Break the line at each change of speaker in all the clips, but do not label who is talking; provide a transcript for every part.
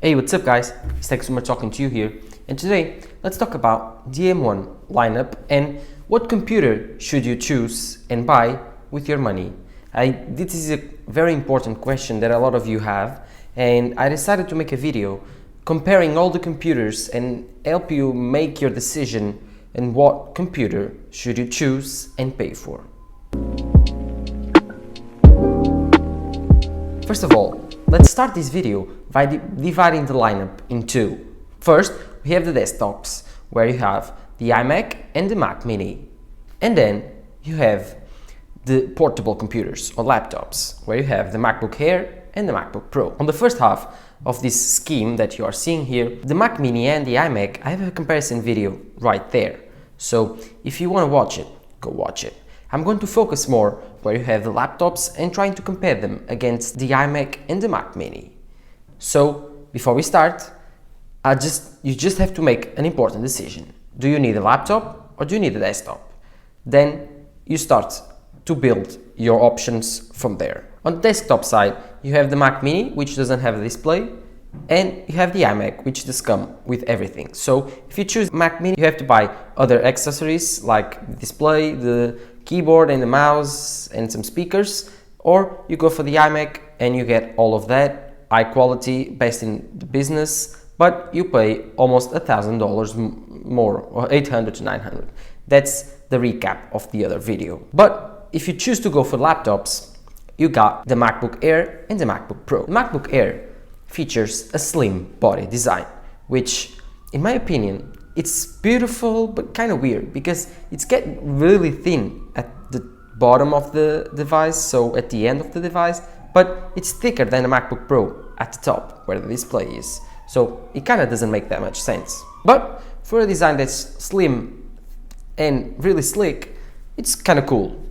Hey, what's up guys? It's Texumer talking to you here, and today let's talk about the M1 lineup and what computer should you choose and buy with your money. This is a very important question that a lot of you have, and I decided to make a video comparing all the computers and help you make your decision and what computer should you choose and pay for. First of all, let's start this video by dividing the lineup in two. First, we have the desktops, where you have the iMac and the Mac Mini. And then you have the portable computers or laptops, where you have the MacBook Air and the MacBook Pro. On the first half of this scheme that you are seeing here, the Mac Mini and the iMac, I have a comparison video right there. So if you want to watch it, go watch it. I'm going to focus more where you have the laptops and trying to compare them against the iMac and the Mac Mini. So before we start, you just have to make an important decision. Do you need a laptop or do you need a desktop? Then you start to build your options from there. On the desktop side, you have the Mac Mini, which doesn't have a display, and you have the iMac, which does come with everything. So if you choose Mac Mini, you have to buy other accessories like the display, the keyboard and the mouse and some speakers, or you go for the iMac and you get all of that, high quality, best in the business, but you pay almost $1,000 more, or 800 to 900. That's the recap of the other video. But if you choose to go for laptops, you got the MacBook Air and the MacBook Pro. The MacBook Air features a slim body design, which in my opinion, it's beautiful but kind of weird because it's getting really thin at the bottom of the device, so at the end of the device, but it's thicker than the MacBook Pro at the top where the display is. So it kind of doesn't make that much sense. But for a design that's slim and really slick, it's kind of cool.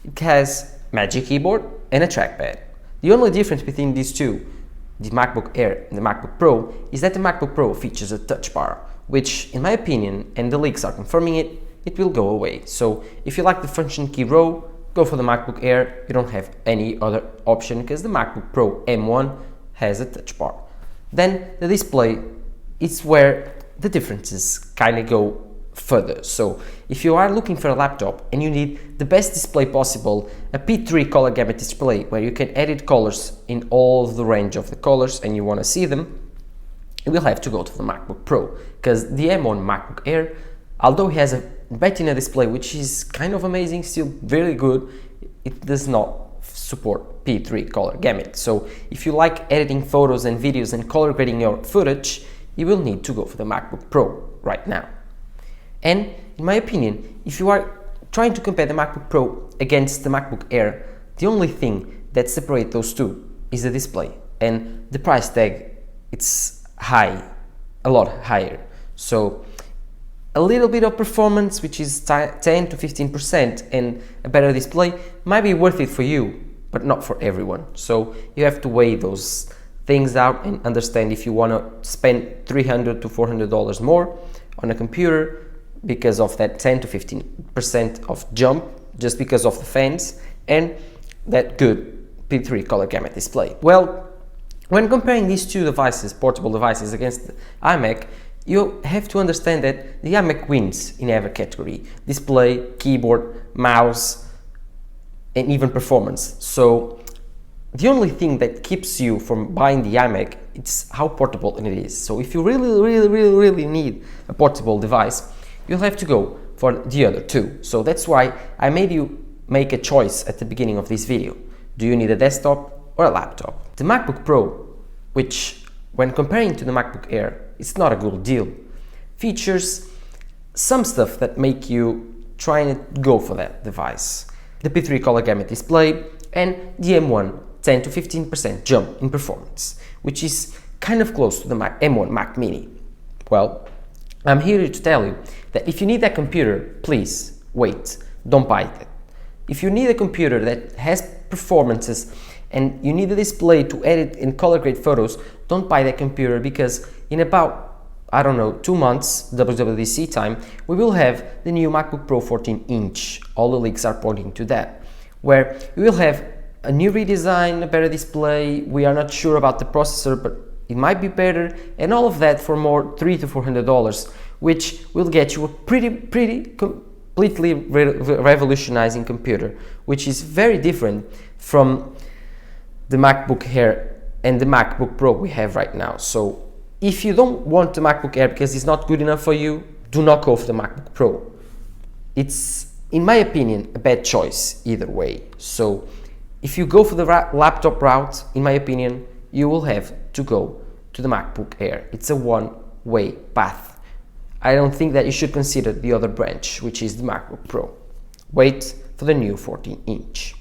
It has Magic Keyboard and a trackpad. The only difference between these two, the MacBook Air and the MacBook Pro, is that the MacBook Pro features a touch bar, which in my opinion, and the leaks are confirming it, it will go away. So if you like the function key row, go for the MacBook Air. You don't have any other option because the MacBook Pro M1 has a touch bar. Then the display is where the differences kind of go further. So if you are looking for a laptop and you need the best display possible, a P3 color gamut display where you can edit colors in all the range of the colors and you want to see them, you will have to go to the MacBook Pro, because the M1 MacBook Air, although it has a Retina display which is kind of amazing, still very good, it does not support P3 color gamut. So if you like editing photos and videos and color grading your footage, you will need to go for the MacBook Pro right now. And in my opinion, if you are trying to compare the MacBook Pro against the MacBook Air, the only thing that separates those two is the display, and the price tag, it's high, a lot higher. So a little bit of performance, which is 10 to 15%, and a better display might be worth it for you, but not for everyone. So you have to weigh those things out and understand if you want to spend $300 to $400 more on a computer because of that 10 to 15% of jump, just because of the fans and that good P3 color gamut display. Well, when comparing these two devices, portable devices, against the iMac, you have to understand that the iMac wins in every category: display, keyboard, mouse, and even performance. So the only thing that keeps you from buying the iMac is how portable it is. So if you really need a portable device, you'll have to go for the other two. So that's why I made you make a choice at the beginning of this video. Do you need a desktop or a laptop? The MacBook Pro, which when comparing to the MacBook Air, it's not a good deal, features some stuff that make you try and go for that device. The P3 color gamut display and the M1 10 to 15% jump in performance, which is kind of close to the M1 Mac Mini. Well, I'm here to tell you that if you need that computer, please wait, don't buy it. If you need a computer that has performances and you need a display to edit and color grade photos, don't buy that computer, because in about, I don't know, 2 months, WWDC time, we will have the new MacBook Pro 14-inch. All the leaks are pointing to that, where we will have a new redesign, a better display. We are not sure about the processor, but it might be better, and all of that for more $300 to $400, which will get you a pretty completely revolutionizing computer, which is very different from the MacBook Air and the MacBook Pro we have right now. So if you don't want the MacBook Air because it's not good enough for you, do not go for the MacBook Pro. It's, in my opinion, a bad choice either way. So if you go for the laptop route, in my opinion, you will have to go to the MacBook Air. It's a one-way path. I don't think that you should consider the other branch, which is the MacBook Pro. Wait for the new 14-inch.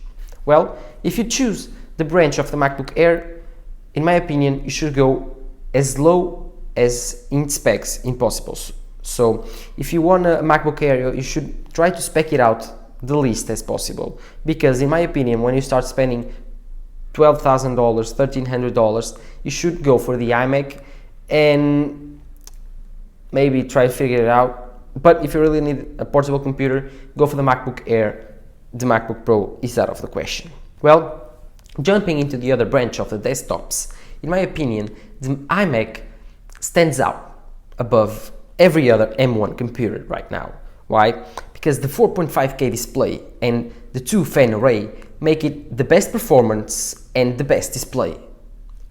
Well, if you choose the branch of the MacBook Air, in my opinion, you should go as low as in specs impossible. So if you want a MacBook Air, you should try to spec it out the least as possible, because in my opinion, when you start spending $12,000, $1,300, you should go for the iMac and maybe try to figure it out. But if you really need a portable computer, go for the MacBook Air. The MacBook Pro is out of the question. Well, jumping into the other branch of the desktops, in my opinion, the iMac stands out above every other M1 computer right now. Why? Because the 4.5K display and the 2-fan array make it the best performance and the best display,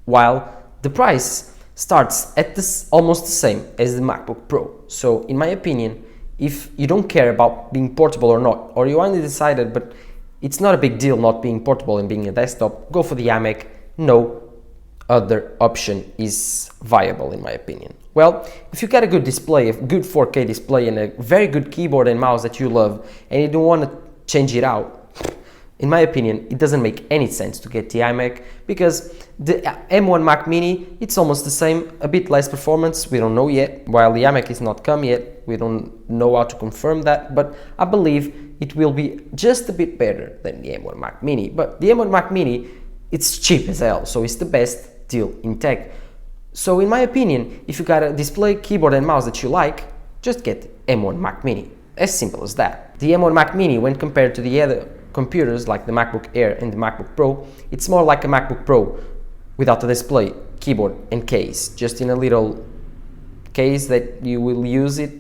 while the price starts at almost the same as the MacBook Pro. So in my opinion, if you don't care about being portable or not, or you only decided but it's not a big deal not being portable and being a desktop, go for the iMac. No other option is viable in my opinion. Well, if you got a good display, a good 4K display and a very good keyboard and mouse that you love, and you don't want to change it out, in my opinion, it doesn't make any sense to get the iMac, because the M1 Mac Mini, it's almost the same, a bit less performance, we don't know yet. While the iMac is not come yet, we don't know how to confirm that, but I believe it will be just a bit better than the M1 Mac Mini. But the M1 Mac Mini, it's cheap as hell, so it's the best deal in tech. So in my opinion, if you got a display, keyboard and mouse that you like, just get M1 Mac Mini. As simple as that. The M1 Mac Mini, when compared to the other computers like the MacBook Air and the MacBook Pro, it's more like a MacBook Pro without a display, keyboard and case, just in a little case that you will use it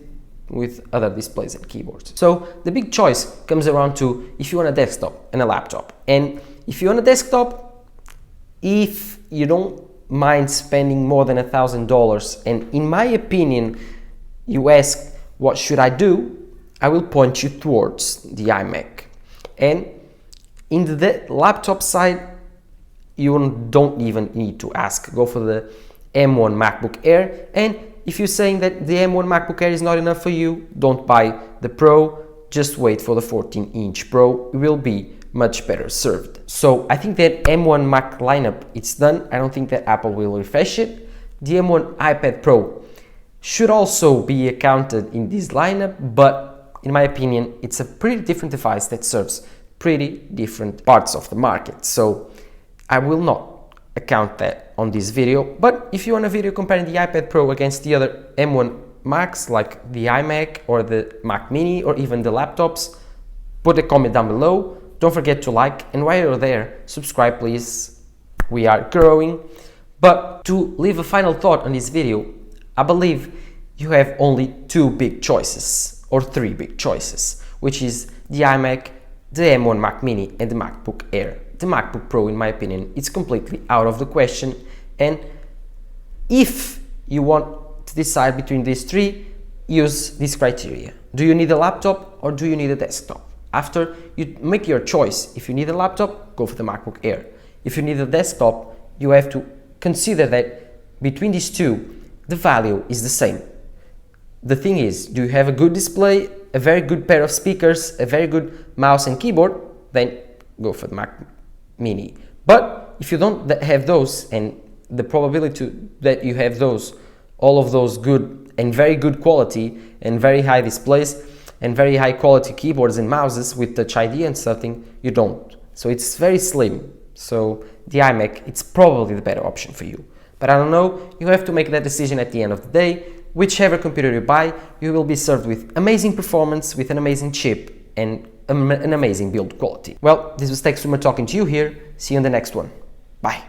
with other displays and keyboards. So the big choice comes around to if you want a desktop and a laptop. And if you want a desktop, if you don't mind spending more than $1,000, and in my opinion you ask what should I do, I will point you towards the iMac. And in the laptop side, you don't even need to ask. Go for the M1 MacBook Air, and if you're saying that the M1 MacBook Air is not enough for you, don't buy the Pro, just wait for the 14-inch Pro. It will be much better served. So I think that M1 Mac lineup, it's done. I don't think that Apple will refresh it. The M1 iPad Pro should also be accounted in this lineup, but in my opinion, it's a pretty different device that serves pretty different parts of the market. So I will not account that on this video. But if you want a video comparing the iPad Pro against the other M1 Macs like the iMac or the Mac Mini or even the laptops, put a comment down below. Don't forget to like, and while you're there, subscribe please. We are growing. But to leave a final thought on this video, I believe you have only two big choices, or three big choices, which is the iMac, the M1 Mac Mini and the MacBook Air. The MacBook Pro, in my opinion, it's completely out of the question. And if you want to decide between these three, use this criteria. Do you need a laptop or do you need a desktop? After you make your choice, if you need a laptop, go for the MacBook Air. If you need a desktop, you have to consider that between these two, the value is the same. The thing is, do you have a good display, a very good pair of speakers, a very good mouse and keyboard? Then go for the Mac Mini. But if you don't have those, and the probability that you have those, all of those good and very good quality and very high displays and very high quality keyboards and mouses with Touch ID and something, you don't. So it's very slim. So the iMac, it's probably the better option for you. But I don't know, you have to make that decision at the end of the day. Whichever computer you buy, you will be served with amazing performance, with an amazing chip and an amazing build quality. Well, this was Tech Streamer talking to you here. See you in the next one. Bye.